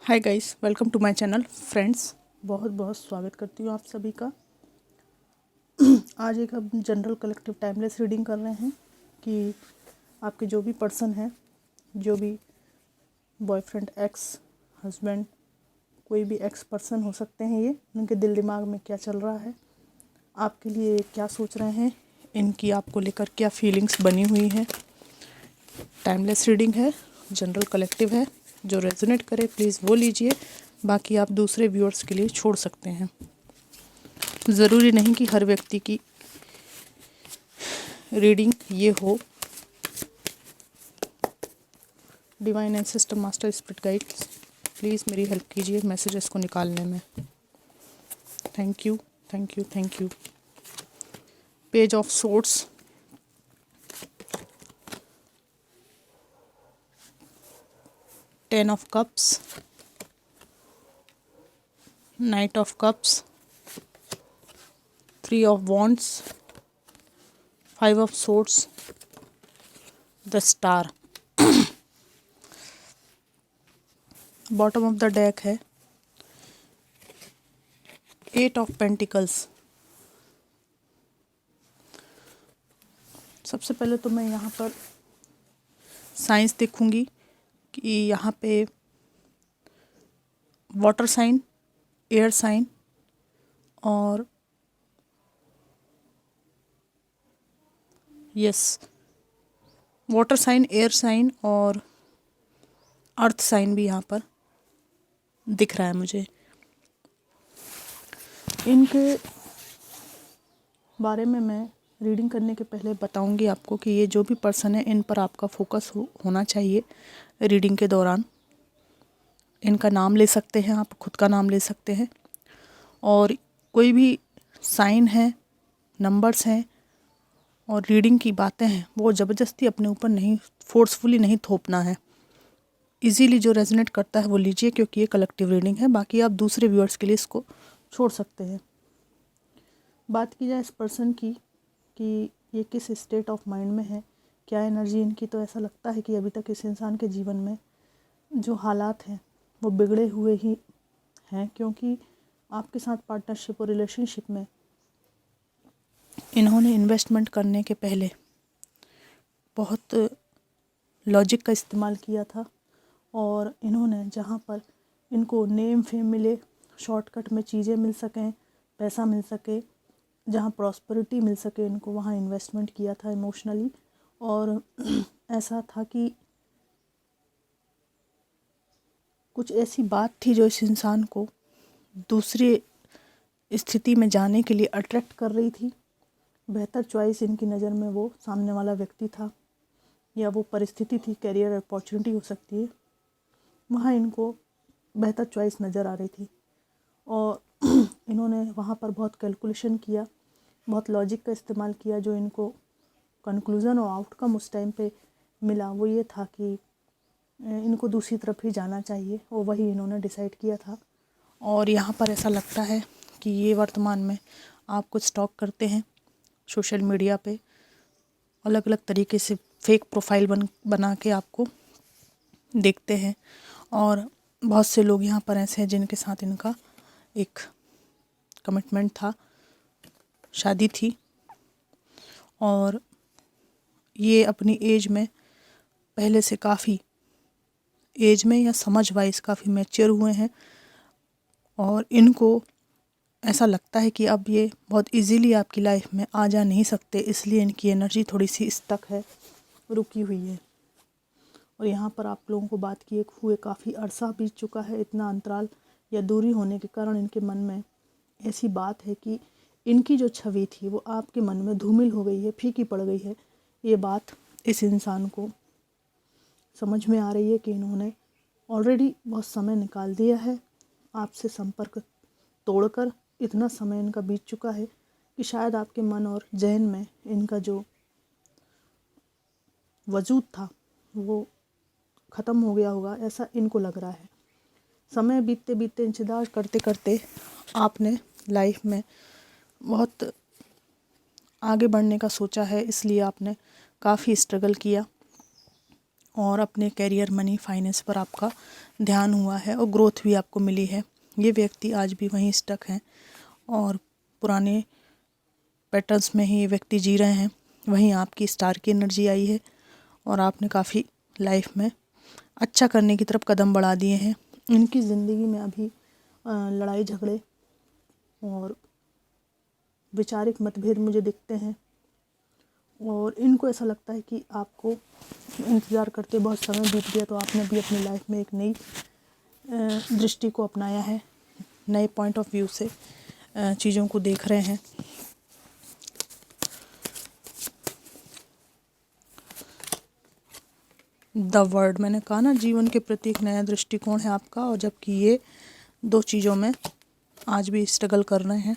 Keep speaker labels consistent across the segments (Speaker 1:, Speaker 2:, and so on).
Speaker 1: Hi guys, welcome to my channel. Friends, बहुत बहुत स्वागत करती हूँ आप सभी का। आज एक हम जनरल कलेक्टिव टाइमलेस रीडिंग कर रहे हैं कि आपके जो भी पर्सन है, जो भी बॉयफ्रेंड, एक्स, हस्बैंड, कोई भी एक्स पर्सन हो सकते हैं, ये उनके दिल दिमाग में क्या चल रहा है, आपके लिए क्या सोच रहे हैं, इनकी आपको लेकर क्या फीलिंग्स बनी हुई हैं। टाइमलेस रीडिंग है, जनरल कलेक्टिव है। जो रेजोनेट करे प्लीज़ वो लीजिए, बाकी आप दूसरे व्यूअर्स के लिए छोड़ सकते हैं। ज़रूरी नहीं कि हर व्यक्ति की रीडिंग ये हो। Divine ancestor, master, spirit guides, please मेरी हेल्प कीजिए मैसेजेस को निकालने में। Thank you, thank you, thank you. Page of swords, 10 of cups, night of cups, 3 of wands, 5 of swords, the star. Bottom of the deck है 8 of pentacles. सबसे पहले तो मैं यहाँ पर साइंस देखूंगी कि यहाँ पे वाटर साइन, एयर साइन और वाटर साइन, एयर साइन और अर्थ साइन भी यहाँ पर दिख रहा है मुझे। इनके बारे में मैं रीडिंग करने के पहले बताऊंगी आपको कि ये जो भी पर्सन है, इन पर आपका फोकस होना चाहिए रीडिंग के दौरान। इनका नाम ले सकते हैं आप, खुद का नाम ले सकते हैं, और कोई भी साइन है, नंबर्स हैं और रीडिंग की बातें हैं, वो ज़बरदस्ती अपने ऊपर नहीं, फोर्सफुली नहीं थोपना है। इजीली जो रेजोनेट करता है वो लीजिए, क्योंकि ये कलेक्टिव रीडिंग है। बाकी आप दूसरे व्यूअर्स के लिए इसको छोड़ सकते हैं। बात की जाए इस पर्सन की कि ये किस स्टेट ऑफ माइंड में है, क्या एनर्जी इनकी, तो ऐसा लगता है कि अभी तक इस इंसान के जीवन में जो हालात हैं वो बिगड़े हुए ही हैं, क्योंकि आपके साथ पार्टनरशिप और रिलेशनशिप में इन्होंने इन्वेस्टमेंट करने के पहले बहुत लॉजिक का इस्तेमाल किया था, और इन्होंने जहाँ पर इनको नेम फेम मिले, शॉर्टकट में चीज़ें मिल सकें, पैसा मिल सके, जहाँ प्रॉस्पेरिटी मिल सके, इनको वहाँ इन्वेस्टमेंट किया था इमोशनली। और ऐसा था कि कुछ ऐसी बात थी जो इस इंसान को दूसरी स्थिति में जाने के लिए अट्रैक्ट कर रही थी। बेहतर चॉइस इनकी नज़र में वो सामने वाला व्यक्ति था, या वो परिस्थिति थी, करियर अपॉर्चुनिटी हो सकती है, वहाँ इनको बेहतर चॉइस नज़र आ रही थी। और इन्होंने वहाँ पर बहुत कैलकुलेशन किया, बहुत लॉजिक का इस्तेमाल किया। जो इनको कंक्लूज़न और आउटकम उस टाइम पे मिला वो ये था कि इनको दूसरी तरफ ही जाना चाहिए, और वही इन्होंने डिसाइड किया था। और यहाँ पर ऐसा लगता है कि ये वर्तमान में आप कुछ स्टॉक करते हैं सोशल मीडिया पे, अलग अलग तरीके से फेक प्रोफाइल बना के आपको देखते हैं, और बहुत से लोग यहाँ पर ऐसे हैं जिनके साथ इनका एक कमिटमेंट था, शादी थी, और ये अपनी एज में पहले से काफ़ी एज में या समझ वाइज काफ़ी मैच्योर हुए हैं, और इनको ऐसा लगता है कि अब ये बहुत इजीली आपकी लाइफ में आ जा नहीं सकते, इसलिए इनकी एनर्जी थोड़ी सी स्टक है, रुकी हुई है। और यहाँ पर आप लोगों को बात किए हुए काफ़ी अरसा बीत चुका है। इतना अंतराल या दूरी होने के कारण इनके मन में ऐसी बात है कि इनकी जो छवि थी वो आपके मन में धूमिल हो गई है, फीकी पड़ गई है। ये बात इस इंसान को समझ में आ रही है कि इन्होंने ऑलरेडी बहुत समय निकाल दिया है आपसे संपर्क तोड़कर। इतना समय इनका बीत चुका है कि शायद आपके मन और जहन में इनका जो वजूद था वो ख़त्म हो गया होगा, ऐसा इनको लग रहा है। समय बीतते बीतते, इंतज़ार करते करते आपने लाइफ में बहुत आगे बढ़ने का सोचा है, इसलिए आपने काफ़ी स्ट्रगल किया, और अपने करियर, मनी, फाइनेंस पर आपका ध्यान हुआ है और ग्रोथ भी आपको मिली है। ये व्यक्ति आज भी वहीं स्टक हैं और पुराने पैटर्न्स में ही ये व्यक्ति जी रहे हैं। वहीं आपकी स्टार की एनर्जी आई है और आपने काफ़ी लाइफ में अच्छा करने की तरफ कदम बढ़ा दिए हैं। इनकी ज़िंदगी में अभी लड़ाई झगड़े और वैचारिक मतभेद मुझे दिखते हैं और इनको ऐसा लगता है कि आपको इंतज़ार करते बहुत समय बीत गया, तो आपने भी अपनी लाइफ में एक नई दृष्टि को अपनाया है, नए पॉइंट ऑफ व्यू से चीज़ों को देख रहे हैं। द वर्ल्ड, मैंने कहा ना, जीवन के प्रति एक नया दृष्टिकोण है आपका, और जबकि ये दो चीज़ों में आज भी स्ट्रगल कर रहे हैं।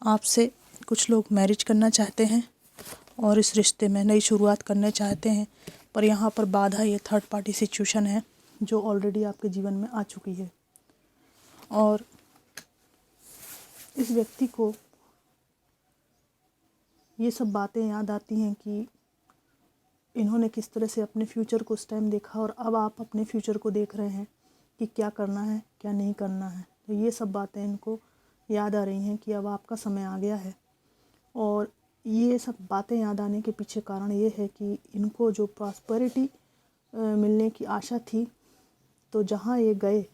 Speaker 1: आपसे कुछ लोग मैरिज करना चाहते हैं और इस रिश्ते में नई शुरुआत करना चाहते हैं, पर यहाँ पर बाधा ये थर्ड पार्टी सिचुएशन है जो ऑलरेडी आपके जीवन में आ चुकी है। और इस व्यक्ति को ये सब बातें याद आती हैं कि इन्होंने किस तरह से अपने फ्यूचर को उस टाइम देखा और अब आप अपने फ्यूचर को देख रहे हैं कि क्या करना है, क्या नहीं करना है। तो ये सब बातें इनको याद आ रही हैं कि अब आपका समय आ गया है। और ये सब बातें याद आने के पीछे कारण ये है कि इनको जो प्रॉस्पेरिटी मिलने की आशा थी, तो जहाँ ये गए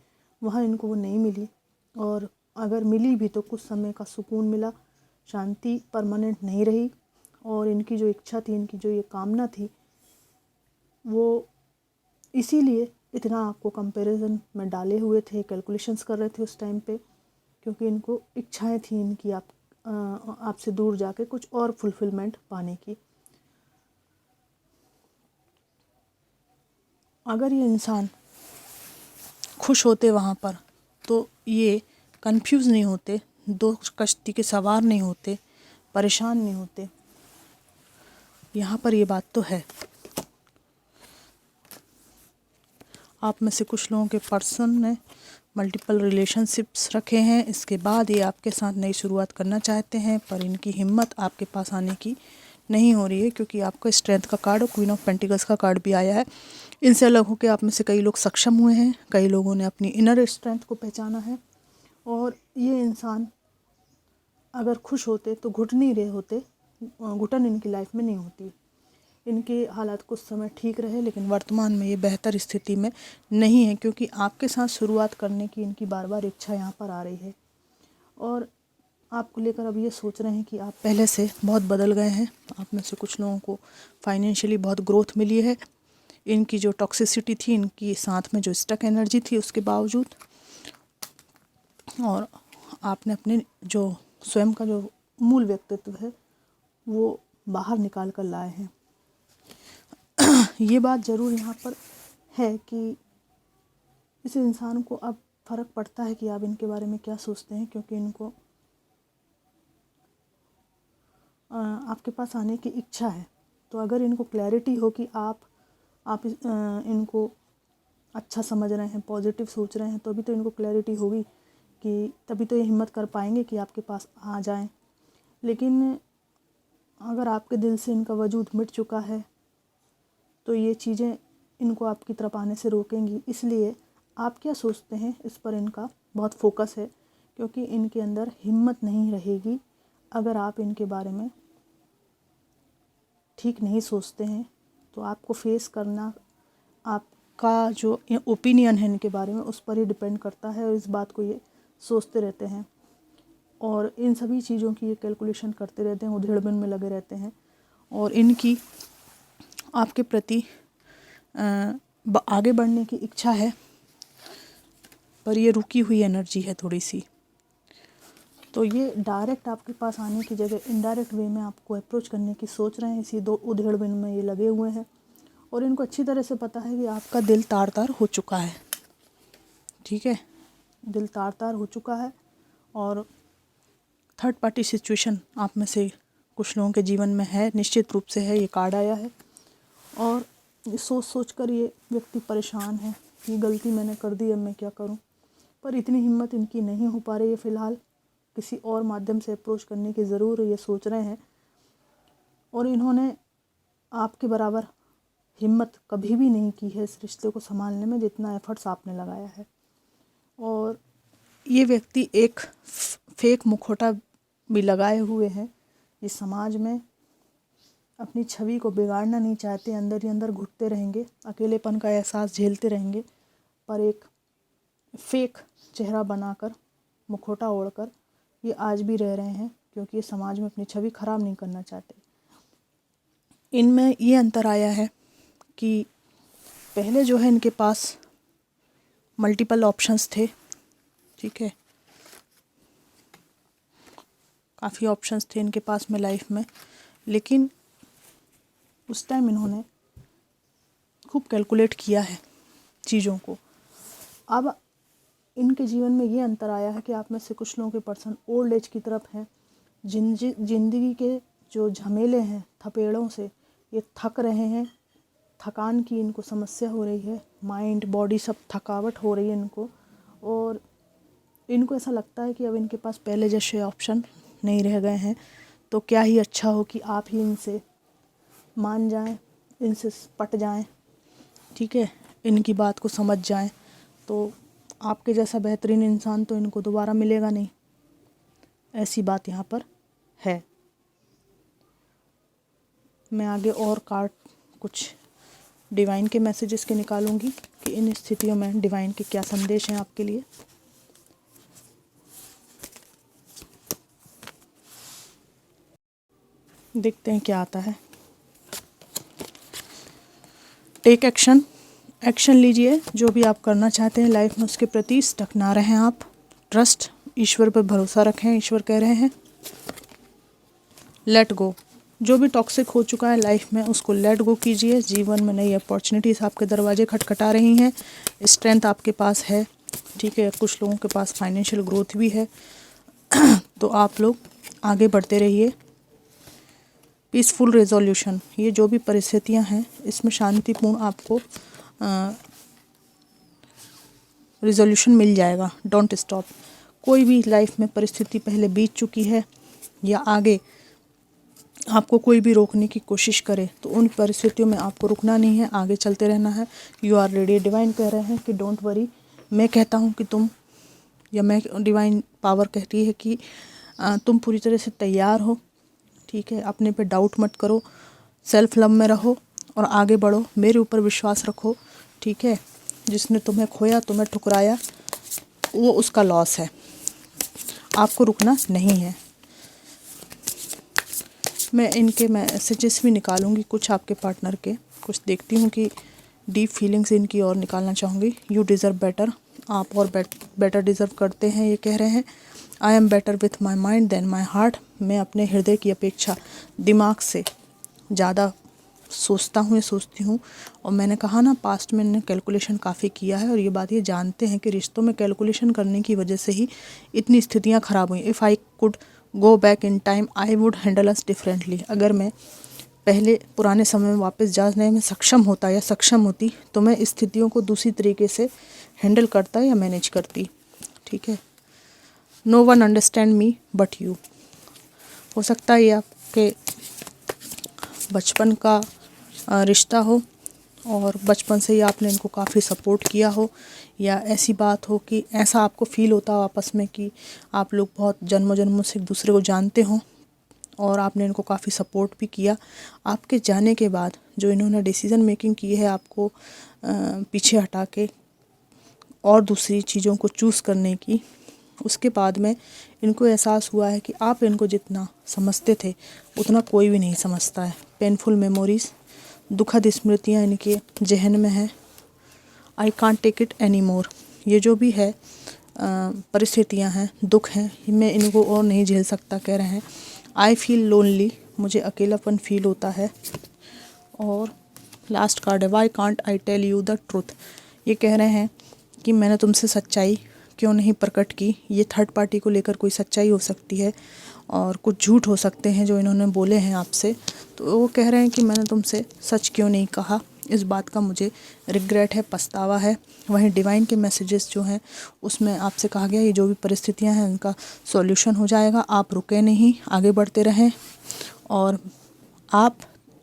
Speaker 1: वहाँ इनको वो नहीं मिली, और अगर मिली भी तो कुछ समय का सुकून मिला, शांति परमानेंट नहीं रही। और इनकी जो इच्छा थी, इनकी जो ये कामना थी, वो इसीलिए इतना आपको कंपैरिजन में डाले हुए थे, कैलकुलेशंस कर रहे थे उस टाइम पे, क्योंकि इनको इच्छाएं थी इनकी आपसे दूर जाके कुछ और फुलफिलमेंट पाने की। अगर ये इंसान खुश होते वहाँ पर, तो ये कंफ्यूज नहीं होते, दो कश्ती के सवार नहीं होते, परेशान नहीं होते। यहाँ पर ये बात तो है। आप में से कुछ लोगों के पर्सन ने मल्टीपल रिलेशनशिप्स रखे हैं, इसके बाद ये आपके साथ नई शुरुआत करना चाहते हैं, पर इनकी हिम्मत आपके पास आने की नहीं हो रही है, क्योंकि आपका स्ट्रेंथ का कार्ड और क्वीन ऑफ पेंटिकल्स का कार्ड भी आया है। इनसे अलग होकर आप में से कई लोग सक्षम हुए हैं, कई लोगों ने अपनी इनर स्ट्रेंथ को पहचाना है। और ये इंसान अगर खुश होते तो घुट नहीं रहे होते, घुटन इनकी लाइफ में नहीं होती। इनके हालात कुछ समय ठीक रहे, लेकिन वर्तमान में ये बेहतर स्थिति में नहीं है, क्योंकि आपके साथ शुरुआत करने की इनकी बार बार इच्छा यहाँ पर आ रही है। और आपको लेकर अब ये सोच रहे हैं कि आप पहले से बहुत बदल गए हैं। आप में से कुछ लोगों को फाइनेंशियली बहुत ग्रोथ मिली है। इनकी जो टॉक्सिसिटी थी, इनकी साथ में जो स्टक एनर्जी थी, उसके बावजूद, और आपने अपने जो स्वयं का जो मूल व्यक्तित्व है वो बाहर निकाल कर लाए हैं। ये बात ज़रूर यहाँ पर है कि इस इंसान को अब फ़र्क पड़ता है कि आप इनके बारे में क्या सोचते हैं, क्योंकि इनको आपके पास आने की इच्छा है। तो अगर इनको क्लैरिटी हो कि आप इनको अच्छा समझ रहे हैं, पॉजिटिव सोच रहे हैं, तो अभी तो इनको क्लैरिटी होगी कि तभी तो ये हिम्मत कर पाएंगे कि आपके पास आ जाएं। लेकिन अगर आपके दिल से इनका वजूद मिट चुका है, तो ये चीज़ें इनको आपकी तरफ आने से रोकेंगी। इसलिए आप क्या सोचते हैं इस पर इनका बहुत फोकस है, क्योंकि इनके अंदर हिम्मत नहीं रहेगी अगर आप इनके बारे में ठीक नहीं सोचते हैं। तो आपको फेस करना, आपका जो ओपिनियन है इनके बारे में, उस पर ही डिपेंड करता है, और इस बात को ये सोचते रहते हैं और इन सभी चीज़ों की ये कैलकुलेशन करते रहते हैं, उधेड़बुन में लगे रहते हैं। और इनकी आपके प्रति आगे बढ़ने की इच्छा है, पर ये रुकी हुई एनर्जी है थोड़ी सी। तो ये डायरेक्ट आपके पास आने की जगह इनडायरेक्ट वे में आपको अप्रोच करने की सोच रहे हैं। इसी दो उधेड़बुन में ये लगे हुए हैं, और इनको अच्छी तरह से पता है कि आपका दिल तार तार हो चुका है। ठीक है, दिल तार तार हो चुका है। और थर्ड पार्टी सिचुएशन आप में से कुछ लोगों के जीवन में है, निश्चित रूप से है। ये कार्ड आया है और सोच सोच कर ये व्यक्ति परेशान है कि गलती मैंने कर दी, अब मैं क्या करूं। पर इतनी हिम्मत इनकी नहीं हो पा रही है फ़िलहाल। किसी और माध्यम से अप्रोच करने की ज़रूर ये सोच रहे हैं। और इन्होंने आपके बराबर हिम्मत कभी भी नहीं की है इस रिश्ते को संभालने में जितना एफर्ट्स आपने लगाया है। और ये व्यक्ति एक फेक मुखौटा भी लगाए हुए हैं, इस समाज में अपनी छवि को बिगाड़ना नहीं चाहते, अंदर ही अंदर घुटते रहेंगे, अकेलेपन का एहसास झेलते रहेंगे, पर एक फेक चेहरा बनाकर, मुखौटा ओढ़कर ये आज भी रह रहे हैं, क्योंकि ये समाज में अपनी छवि खराब नहीं करना चाहते। इनमें ये अंतर आया है कि पहले जो है इनके पास मल्टीपल ऑप्शंस थे, ठीक है, काफ़ी ऑप्शंस थे इनके पास में लाइफ में, लेकिन उस टाइम इन्होंने खूब कैलकुलेट किया है चीज़ों को। अब इनके जीवन में ये अंतर आया है कि आप में से कुछ लोगों के पर्सन ओल्ड एज की तरफ हैं, जिंदगी के जो झमेले हैं, थपेड़ों से ये थक रहे हैं, थकान की इनको समस्या हो रही है, माइंड बॉडी सब थकावट हो रही है इनको, और इनको ऐसा लगता है कि अब इनके पास पहले जैसे ऑप्शन नहीं रह गए हैं, तो क्या ही अच्छा हो कि आप ही इनसे मान जाएं, इनसे पट जाएं, ठीक है, इनकी बात को समझ जाएं, तो आपके जैसा बेहतरीन इंसान तो इनको दोबारा मिलेगा नहीं, ऐसी बात यहाँ पर है। मैं आगे और कार्ड कुछ डिवाइन के मैसेजेस के निकालूंगी कि इन स्थितियों में डिवाइन के क्या संदेश हैं आपके लिए। देखते हैं क्या आता है। टेक एक्शन, एक्शन लीजिए, जो भी आप करना चाहते हैं लाइफ में उसके प्रति स्टक ना रहें आप। ट्रस्ट, ईश्वर पर भरोसा रखें, ईश्वर कह रहे हैं लेट गो, जो भी टॉक्सिक हो चुका है लाइफ में उसको लेट गो कीजिए। जीवन में नई अपॉर्चुनिटीज़ आपके दरवाजे खटखटा रही हैं, स्ट्रेंथ आपके पास है, ठीक है, कुछ लोगों के पास फाइनेंशियल ग्रोथ भी है, तो आप लोग आगे बढ़ते रहिए। पीसफुल रेजोल्यूशन, ये जो भी परिस्थितियां हैं इसमें शांतिपूर्ण आपको रिजोल्यूशन मिल जाएगा। डोंट स्टॉप, कोई भी लाइफ में परिस्थिति पहले बीत चुकी है या आगे आपको कोई भी रोकने की कोशिश करे तो उन परिस्थितियों में आपको रुकना नहीं है, आगे चलते रहना है। यू आर रेडी, डिवाइन कह रहे हैं कि डोंट वरी। मैं कहता हूँ कि तुम, या मैं, डिवाइन पावर कहती है कि तुम पूरी तरह से तैयार हो, ठीक है, अपने पे डाउट मत करो, सेल्फ लव में रहो और आगे बढ़ो, मेरे ऊपर विश्वास रखो, ठीक है। जिसने तुम्हें खोया, तुम्हें ठुकराया, वो उसका लॉस है, आपको रुकना नहीं है। मैं इनके मैसेजेस भी निकालूंगी कुछ आपके पार्टनर के, कुछ देखती हूँ कि डीप फीलिंग्स इनकी और निकालना चाहूँगी। यू डिज़र्व बेटर, आप और बेटर डिज़र्व करते हैं, ये कह रहे हैं। I am better with my mind than my heart, मैं अपने हृदय की अपेक्षा दिमाग से ज़्यादा सोचता हूँ या सोचती हूँ। और मैंने कहा ना, पास्ट में मैंने कैलकुलेशन काफ़ी किया है और ये बात ये जानते हैं कि रिश्तों में कैलकुलेशन करने की वजह से ही इतनी स्थितियाँ ख़राब हुई। If I could go back in time I would handle us differently, अगर मैं पहले पुराने समय में वापस जाने में सक्षम होता या सक्षम होती तो मैं स्थितियों को दूसरी तरीके से हैंडल करता या मैनेज करती, ठीक है। No one understand me but you, हो सकता है ये आपके बचपन का रिश्ता हो और बचपन से ही आपने इनको काफ़ी सपोर्ट किया हो, या ऐसी बात हो कि ऐसा आपको फील होता हो आपस में कि आप लोग बहुत जन्मों जन्मों से एक दूसरे को जानते हों और आपने इनको काफ़ी सपोर्ट भी किया। आपके जाने के बाद जो इन्होंने डिसीज़न मेकिंग की है आपको पीछे हटा के और दूसरी चीज़ों को चूज़ करने की, उसके बाद में इनको एहसास हुआ है कि आप इनको जितना समझते थे उतना कोई भी नहीं समझता है। पेनफुल मेमोरीज़, दुखद स्मृतियाँ इनके जहन में है। I can't take it any more, ये जो भी है परिस्थितियाँ हैं, दुख हैं, मैं इनको और नहीं झेल सकता, कह रहे हैं। आई फील लोनली, मुझे अकेलापन फील होता है। और लास्ट कार्ड है, why can't I tell you the truth, ये कह रहे हैं कि मैंने तुमसे सच्चाई क्यों नहीं प्रकट की। ये थर्ड पार्टी को लेकर कोई सच्चाई हो सकती है और कुछ झूठ हो सकते हैं जो इन्होंने बोले हैं आपसे, तो वो कह रहे हैं कि मैंने तुमसे सच क्यों नहीं कहा, इस बात का मुझे रिग्रेट है, पछतावा है। वहीं डिवाइन के मैसेजेस जो हैं उसमें आपसे कहा गया ये जो भी परिस्थितियां हैं उनका सॉल्यूशन हो जाएगा, आप रुके नहीं, आगे बढ़ते रहें और आप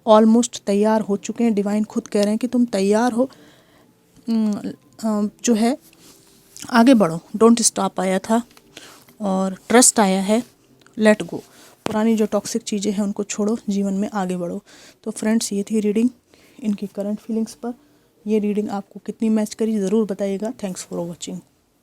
Speaker 1: ऑलमोस्ट तैयार हो चुके हैं। डिवाइन खुद कह रहे हैं कि तुम तैयार हो, जो है आगे बढ़ो, डोंट स्टॉप आया था, और ट्रस्ट आया है, लेट गो। पुरानी जो टॉक्सिक चीज़ें हैं उनको छोड़ो, जीवन में आगे बढ़ो। तो फ्रेंड्स, ये थी रीडिंग इनकी करंट फीलिंग्स पर। ये रीडिंग आपको कितनी मैच करी ज़रूर बताइएगा। Thanks for watching.